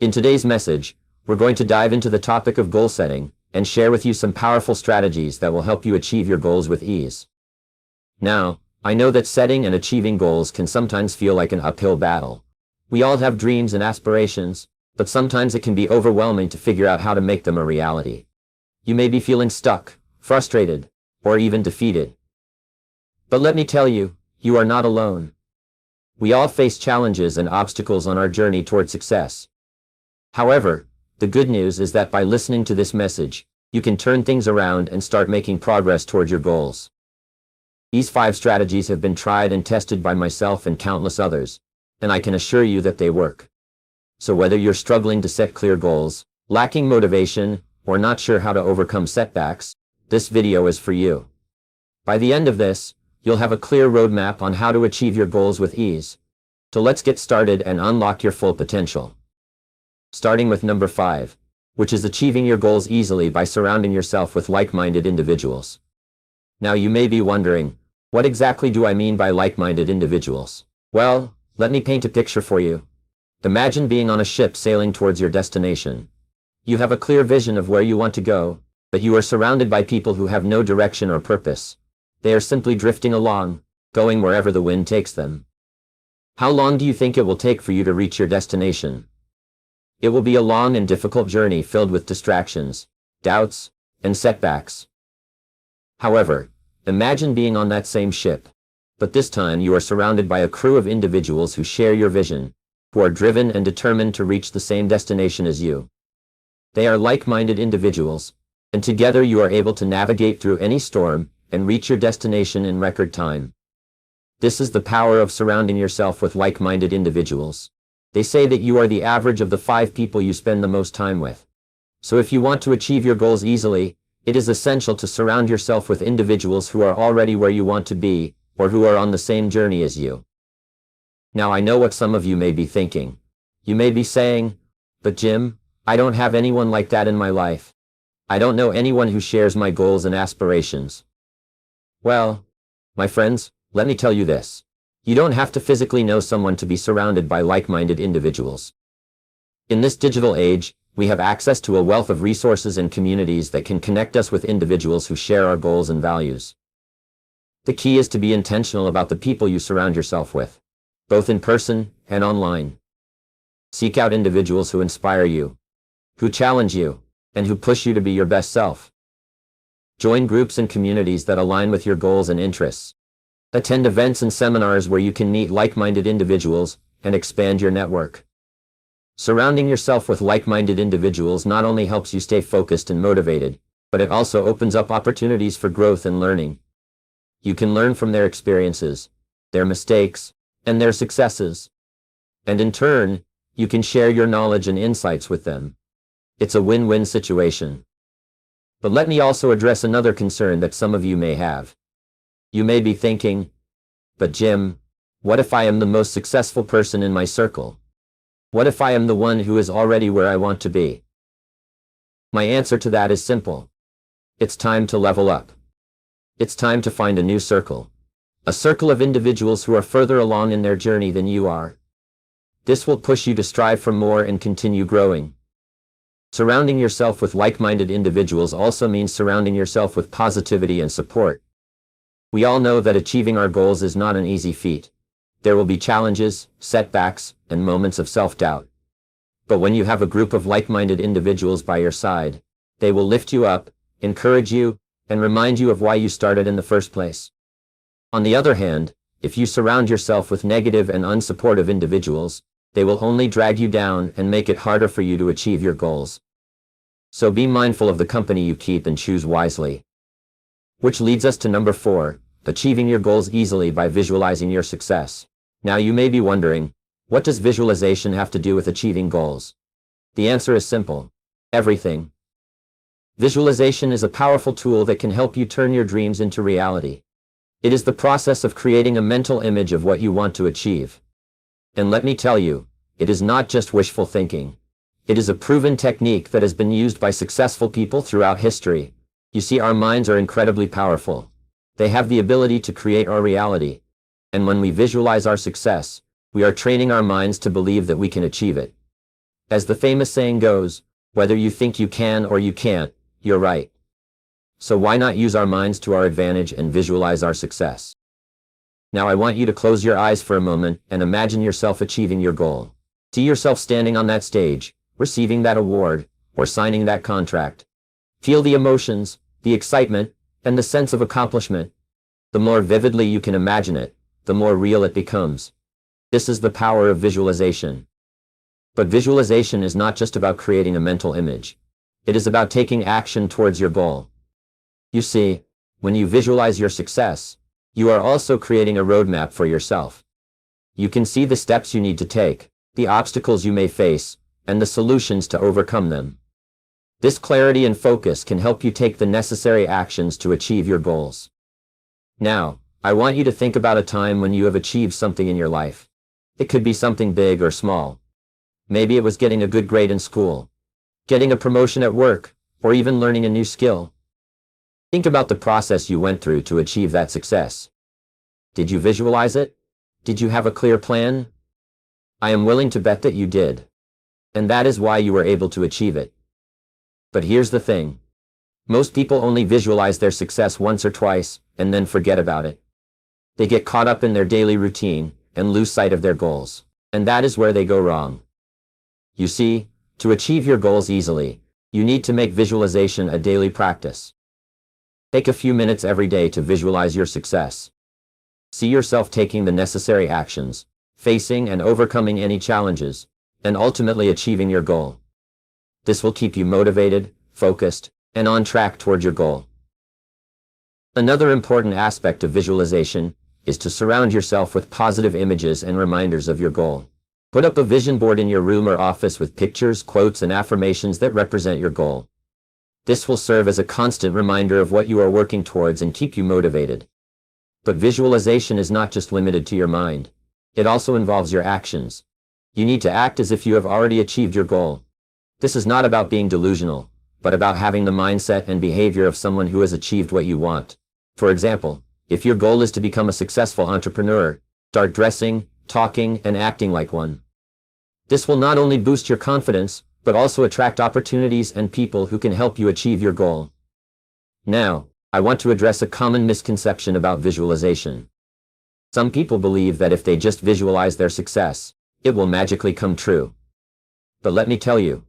In today's message, we're going to dive into the topic of goal setting and share with you some powerful strategies that will help you achieve your goals with ease. Now, I know that setting and achieving goals can sometimes feel like an uphill battle. We all have dreams and aspirations, but sometimes it can be overwhelming to figure out how to make them a reality. You may be feeling stuck, frustrated, or even defeated. But let me tell you, you are not alone. We all face challenges and obstacles on our journey toward success. However, the good news is that by listening to this message, you can turn things around and start making progress toward your goals. These 5 strategies have been tried and tested by myself and countless others, and I can assure you that they work. So whether you're struggling to set clear goals, lacking motivation, or not sure how to overcome setbacks, this video is for you. By the end of this, you'll have a clear roadmap on how to achieve your goals with ease. So let's get started and unlock your full potential. Starting with number 5, which is achieving your goals easily by surrounding yourself with like-minded individuals. Now you may be wondering, what exactly do I mean by like-minded individuals? Well, let me paint a picture for you. Imagine being on a ship sailing towards your destination. You have a clear vision of where you want to go, but you are surrounded by people who have no direction or purpose. They are simply drifting along, going wherever the wind takes them. How long do you think it will take for you to reach your destination? It will be a long and difficult journey filled with distractions, doubts, and setbacks. However, imagine being on that same ship, but this time you are surrounded by a crew of individuals who share your vision, who are driven and determined to reach the same destination as you. They are like-minded individuals, and together you are able to navigate through any storm and reach your destination in record time. This is the power of surrounding yourself with like-minded individuals. They say that you are the average of the 5 people you spend the most time with. So if you want to achieve your goals easily, it is essential to surround yourself with individuals who are already where you want to be, or who are on the same journey as you. Now I know what some of you may be thinking. You may be saying, "But Jim, I don't have anyone like that in my life. I don't know anyone who shares my goals and aspirations." Well, my friends, let me tell you this. You don't have to physically know someone to be surrounded by like-minded individuals. In this digital age, we have access to a wealth of resources and communities that can connect us with individuals who share our goals and values. The key is to be intentional about the people you surround yourself with, both in person and online. Seek out individuals who inspire you, who challenge you, and who push you to be your best self. Join groups and communities that align with your goals and interests. Attend events and seminars where you can meet like-minded individuals and expand your network. Surrounding yourself with like-minded individuals not only helps you stay focused and motivated, but it also opens up opportunities for growth and learning. You can learn from their experiences, their mistakes, and their successes. And in turn, you can share your knowledge and insights with them. It's a win-win situation. But let me also address another concern that some of you may have. You may be thinking, "But Jim, what if I am the most successful person in my circle? What if I am the one who is already where I want to be?" My answer to that is simple. It's time to level up. It's time to find a new circle. A circle of individuals who are further along in their journey than you are. This will push you to strive for more and continue growing. Surrounding yourself with like-minded individuals also means surrounding yourself with positivity and support. We all know that achieving our goals is not an easy feat. There will be challenges, setbacks, and moments of self-doubt. But when you have a group of like-minded individuals by your side, they will lift you up, encourage you, and remind you of why you started in the first place. On the other hand, if you surround yourself with negative and unsupportive individuals, they will only drag you down and make it harder for you to achieve your goals. So be mindful of the company you keep and choose wisely. Which leads us to number 4, achieving your goals easily by visualizing your success. Now you may be wondering, what does visualization have to do with achieving goals? The answer is simple. Everything. Visualization is a powerful tool that can help you turn your dreams into reality. It is the process of creating a mental image of what you want to achieve. And let me tell you, it is not just wishful thinking. It is a proven technique that has been used by successful people throughout history. You see, our minds are incredibly powerful. They have the ability to create our reality. And when we visualize our success, we are training our minds to believe that we can achieve it. As the famous saying goes, whether you think you can or you can't, you're right. So why not use our minds to our advantage and visualize our success? Now I want you to close your eyes for a moment and imagine yourself achieving your goal. See yourself standing on that stage, receiving that award, or signing that contract. Feel the emotions, the excitement, and the sense of accomplishment. The more vividly you can imagine it, the more real it becomes. This is the power of visualization. But visualization is not just about creating a mental image. It is about taking action towards your goal. You see, when you visualize your success, you are also creating a roadmap for yourself. You can see the steps you need to take, the obstacles you may face, and the solutions to overcome them. This clarity and focus can help you take the necessary actions to achieve your goals. Now, I want you to think about a time when you have achieved something in your life. It could be something big or small. Maybe it was getting a good grade in school, getting a promotion at work, or even learning a new skill. Think about the process you went through to achieve that success. Did you visualize it? Did you have a clear plan? I am willing to bet that you did. And that is why you were able to achieve it. But here's the thing. Most people only visualize their success once or twice, and then forget about it. They get caught up in their daily routine, and lose sight of their goals. And that is where they go wrong. You see, to achieve your goals easily, you need to make visualization a daily practice. Take a few minutes every day to visualize your success. See yourself taking the necessary actions, facing and overcoming any challenges, and ultimately achieving your goal. This will keep you motivated, focused, and on track toward your goal. Another important aspect of visualization is to surround yourself with positive images and reminders of your goal. Put up a vision board in your room or office with pictures, quotes, and affirmations that represent your goal. This will serve as a constant reminder of what you are working towards and keep you motivated. But visualization is not just limited to your mind. It also involves your actions. You need to act as if you have already achieved your goal. This is not about being delusional, but about having the mindset and behavior of someone who has achieved what you want. For example, if your goal is to become a successful entrepreneur, start dressing, talking, and acting like one. This will not only boost your confidence, but also attract opportunities and people who can help you achieve your goal. Now, I want to address a common misconception about visualization. Some people believe that if they just visualize their success, it will magically come true. But let me tell you,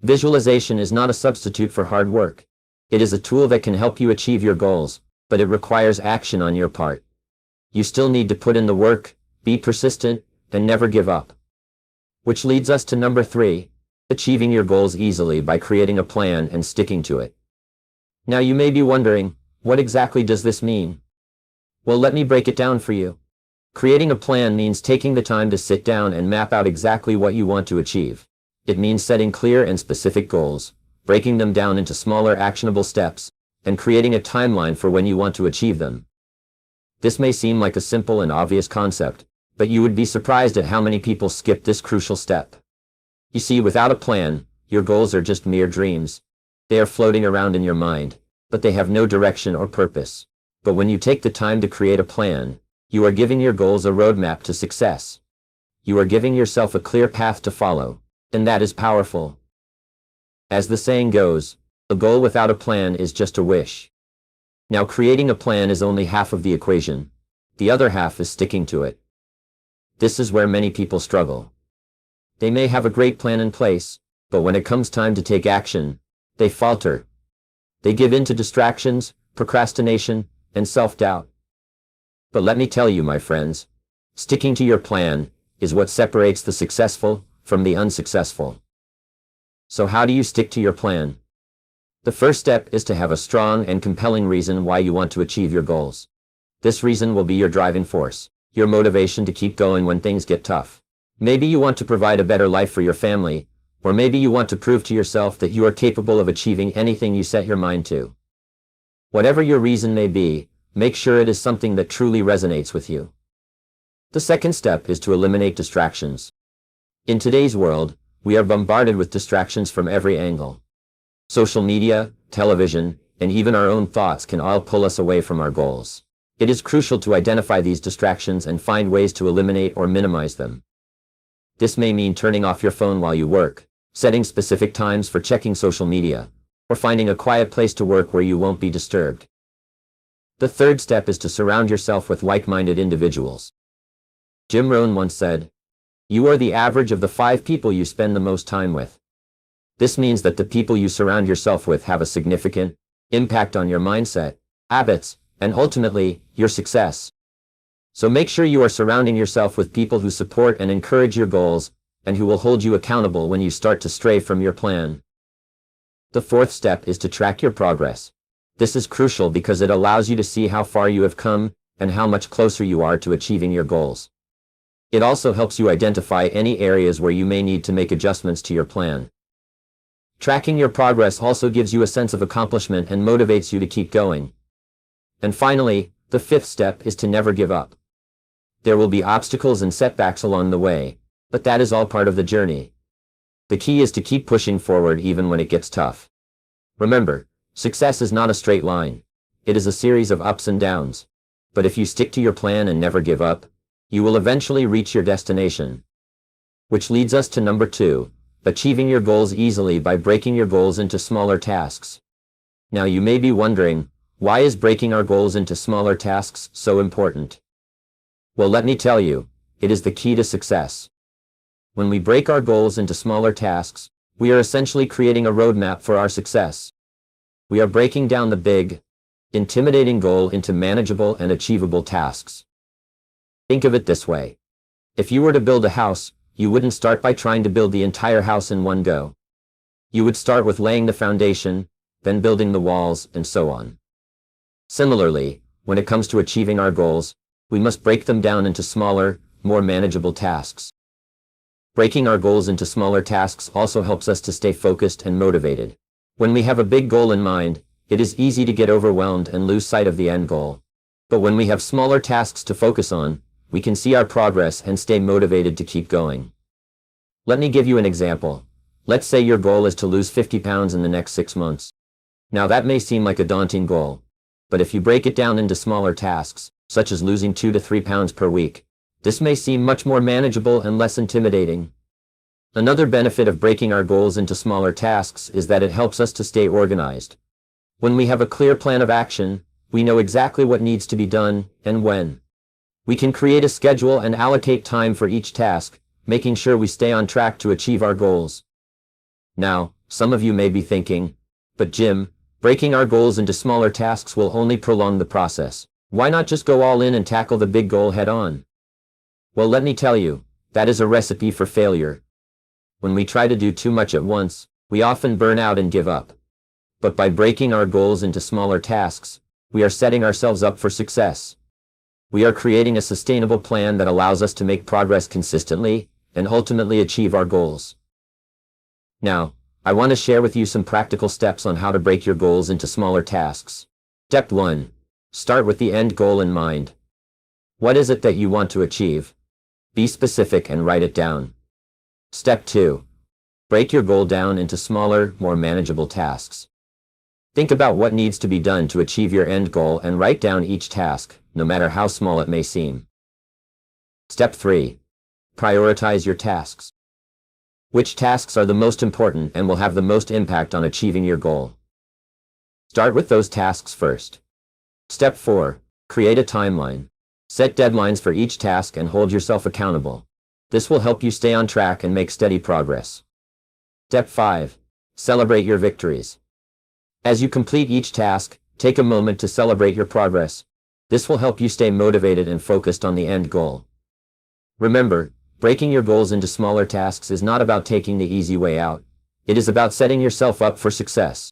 visualization is not a substitute for hard work. It is a tool that can help you achieve your goals, but it requires action on your part. You still need to put in the work, be persistent, and never give up. Which leads us to number 3, achieving your goals easily by creating a plan and sticking to it. Now you may be wondering, what exactly does this mean? Well, let me break it down for you. Creating a plan means taking the time to sit down and map out exactly what you want to achieve. It means setting clear and specific goals, breaking them down into smaller actionable steps, and creating a timeline for when you want to achieve them. This may seem like a simple and obvious concept, but you would be surprised at how many people skip this crucial step. You see, without a plan, your goals are just mere dreams. They are floating around in your mind, but they have no direction or purpose. But when you take the time to create a plan, you are giving your goals a roadmap to success. You are giving yourself a clear path to follow, and that is powerful. As the saying goes, a goal without a plan is just a wish. Now, creating a plan is only half of the equation. The other half is sticking to it. This is where many people struggle. They may have a great plan in place, but when it comes time to take action, they falter. They give in to distractions, procrastination, and self-doubt. But let me tell you, my friends, sticking to your plan is what separates the successful from the unsuccessful. So how do you stick to your plan? The first step is to have a strong and compelling reason why you want to achieve your goals. This reason will be your driving force, your motivation to keep going when things get tough. Maybe you want to provide a better life for your family, or maybe you want to prove to yourself that you are capable of achieving anything you set your mind to. Whatever your reason may be, make sure it is something that truly resonates with you. The second step is to eliminate distractions. In today's world, we are bombarded with distractions from every angle. Social media, television, and even our own thoughts can all pull us away from our goals. It is crucial to identify these distractions and find ways to eliminate or minimize them. This may mean turning off your phone while you work, setting specific times for checking social media, or finding a quiet place to work where you won't be disturbed. The third step is to surround yourself with like-minded individuals. Jim Rohn once said, "You are the average of the 5 people you spend the most time with." This means that the people you surround yourself with have a significant impact on your mindset, habits, and ultimately, your success. So make sure you are surrounding yourself with people who support and encourage your goals, and who will hold you accountable when you start to stray from your plan. The fourth step is to track your progress. This is crucial because it allows you to see how far you have come and how much closer you are to achieving your goals. It also helps you identify any areas where you may need to make adjustments to your plan. Tracking your progress also gives you a sense of accomplishment and motivates you to keep going. And finally, the fifth step is to never give up. There will be obstacles and setbacks along the way, but that is all part of the journey. The key is to keep pushing forward even when it gets tough. Remember, success is not a straight line. It is a series of ups and downs. But if you stick to your plan and never give up, you will eventually reach your destination. Which leads us to number 2. Achieving your goals easily by breaking your goals into smaller tasks. Now you may be wondering, why is breaking our goals into smaller tasks so important? Well, let me tell you, it is the key to success. When we break our goals into smaller tasks, we are essentially creating a roadmap for our success. We are breaking down the big, intimidating goal into manageable and achievable tasks. Think of it this way. If you were to build a house, you wouldn't start by trying to build the entire house in one go. You would start with laying the foundation, then building the walls, and so on. Similarly, when it comes to achieving our goals, we must break them down into smaller, more manageable tasks. Breaking our goals into smaller tasks also helps us to stay focused and motivated. When we have a big goal in mind, it is easy to get overwhelmed and lose sight of the end goal. But when we have smaller tasks to focus on, we can see our progress and stay motivated to keep going. Let me give you an example. Let's say your goal is to lose 50 pounds in the next 6 months. Now that may seem like a daunting goal, but if you break it down into smaller tasks, such as losing 2 to 3 pounds per week, this may seem much more manageable and less intimidating. Another benefit of breaking our goals into smaller tasks is that it helps us to stay organized. When we have a clear plan of action, we know exactly what needs to be done and when. We can create a schedule and allocate time for each task, making sure we stay on track to achieve our goals. Now, some of you may be thinking, but Jim, breaking our goals into smaller tasks will only prolong the process. Why not just go all in and tackle the big goal head on? Well, let me tell you, that is a recipe for failure. When we try to do too much at once, we often burn out and give up. But by breaking our goals into smaller tasks, we are setting ourselves up for success. We are creating a sustainable plan that allows us to make progress consistently and ultimately achieve our goals. Now, I want to share with you some practical steps on how to break your goals into smaller tasks. Step 1. Start with the end goal in mind. What is it that you want to achieve? Be specific and write it down. Step 2. Break your goal down into smaller, more manageable tasks. Think about what needs to be done to achieve your end goal and write down each task, no matter how small it may seem. Step 3. Prioritize your tasks. Which tasks are the most important and will have the most impact on achieving your goal? Start with those tasks first. Step 4. Create a timeline. Set deadlines for each task and hold yourself accountable. This will help you stay on track and make steady progress. Step 5. Celebrate your victories. As you complete each task, take a moment to celebrate your progress. This will help you stay motivated and focused on the end goal. Remember, breaking your goals into smaller tasks is not about taking the easy way out. It is about setting yourself up for success.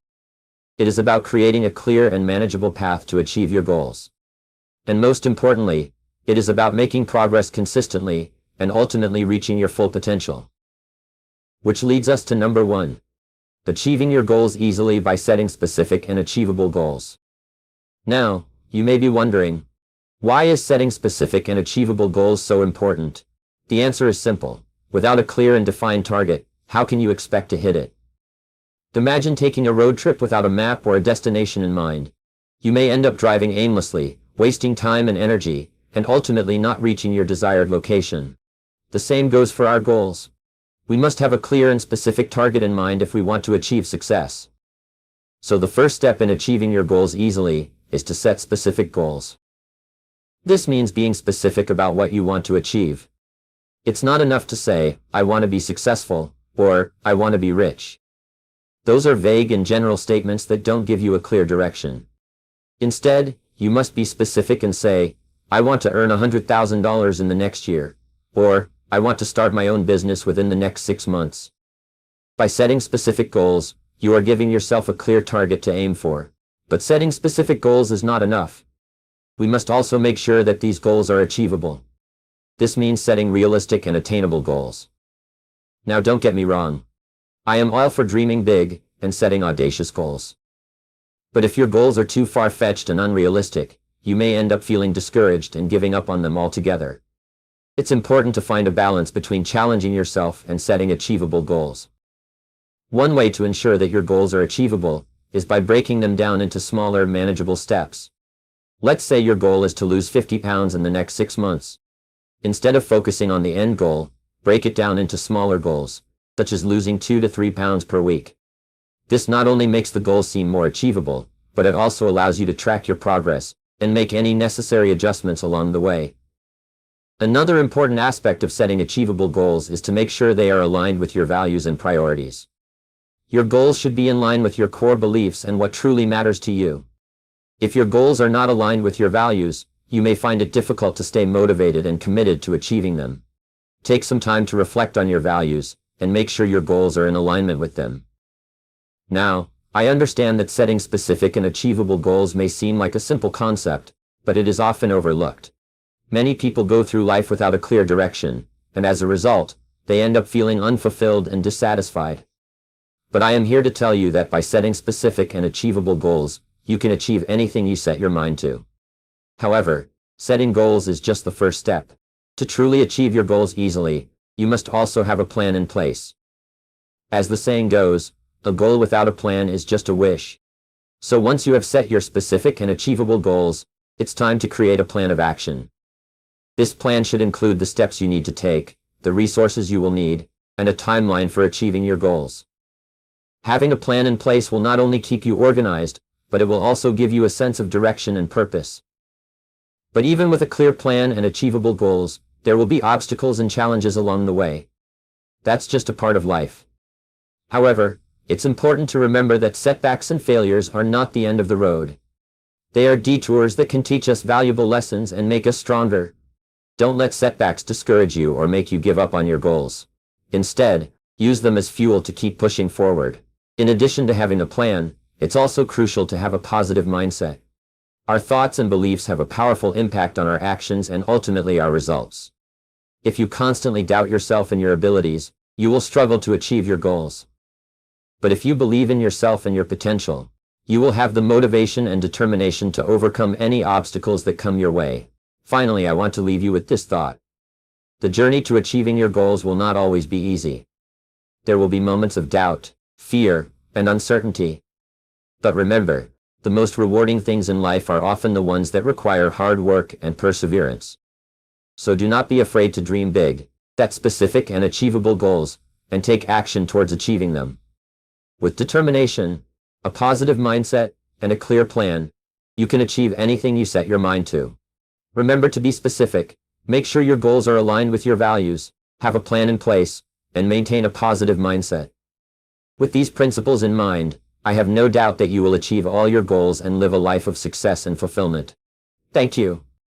It is about creating a clear and manageable path to achieve your goals. And most importantly, it is about making progress consistently and ultimately reaching your full potential. Which leads us to number 1. Achieving your goals easily by setting specific and achievable goals. Now, you may be wondering, why is setting specific and achievable goals so important? The answer is simple. Without a clear and defined target, how can you expect to hit it? Imagine taking a road trip without a map or a destination in mind. You may end up driving aimlessly, wasting time and energy, and ultimately not reaching your desired location. The same goes for our goals. We must have a clear and specific target in mind if we want to achieve success. So the first step in achieving your goals easily is to set specific goals. This means being specific about what you want to achieve. It's not enough to say, I want to be successful, or, I want to be rich. Those are vague and general statements that don't give you a clear direction. Instead, you must be specific and say, I want to earn $100,000 in the next year, or, I want to start my own business within the next 6 months. By setting specific goals, you are giving yourself a clear target to aim for. But setting specific goals is not enough. We must also make sure that these goals are achievable. This means setting realistic and attainable goals. Now don't get me wrong. I am all for dreaming big and setting audacious goals. But if your goals are too far-fetched and unrealistic, you may end up feeling discouraged and giving up on them altogether. It's important to find a balance between challenging yourself and setting achievable goals. One way to ensure that your goals are achievable is by breaking them down into smaller, manageable steps. Let's say your goal is to lose 50 pounds in the next 6 months. Instead of focusing on the end goal, break it down into smaller goals, such as losing 2 to 3 pounds per week. This not only makes the goal seem more achievable, but it also allows you to track your progress and make any necessary adjustments along the way. Another important aspect of setting achievable goals is to make sure they are aligned with your values and priorities. Your goals should be in line with your core beliefs and what truly matters to you. If your goals are not aligned with your values, you may find it difficult to stay motivated and committed to achieving them. Take some time to reflect on your values and make sure your goals are in alignment with them. Now, I understand that setting specific and achievable goals may seem like a simple concept, but it is often overlooked. Many people go through life without a clear direction, and as a result, they end up feeling unfulfilled and dissatisfied. But I am here to tell you that by setting specific and achievable goals, you can achieve anything you set your mind to. However, setting goals is just the first step. To truly achieve your goals easily, you must also have a plan in place. As the saying goes, a goal without a plan is just a wish. So once you have set your specific and achievable goals, it's time to create a plan of action. This plan should include the steps you need to take, the resources you will need, and a timeline for achieving your goals. Having a plan in place will not only keep you organized, but it will also give you a sense of direction and purpose. But even with a clear plan and achievable goals, there will be obstacles and challenges along the way. That's just a part of life. However, it's important to remember that setbacks and failures are not the end of the road. They are detours that can teach us valuable lessons and make us stronger. Don't let setbacks discourage you or make you give up on your goals. Instead, use them as fuel to keep pushing forward. In addition to having a plan, it's also crucial to have a positive mindset. Our thoughts and beliefs have a powerful impact on our actions and ultimately our results. If you constantly doubt yourself and your abilities, you will struggle to achieve your goals. But if you believe in yourself and your potential, you will have the motivation and determination to overcome any obstacles that come your way. Finally, I want to leave you with this thought. The journey to achieving your goals will not always be easy. There will be moments of doubt, fear, and uncertainty. But remember, the most rewarding things in life are often the ones that require hard work and perseverance. So do not be afraid to dream big, set specific and achievable goals, and take action towards achieving them. With determination, a positive mindset, and a clear plan, you can achieve anything you set your mind to. Remember to be specific, make sure your goals are aligned with your values, have a plan in place, and maintain a positive mindset. With these principles in mind, I have no doubt that you will achieve all your goals and live a life of success and fulfillment. Thank you.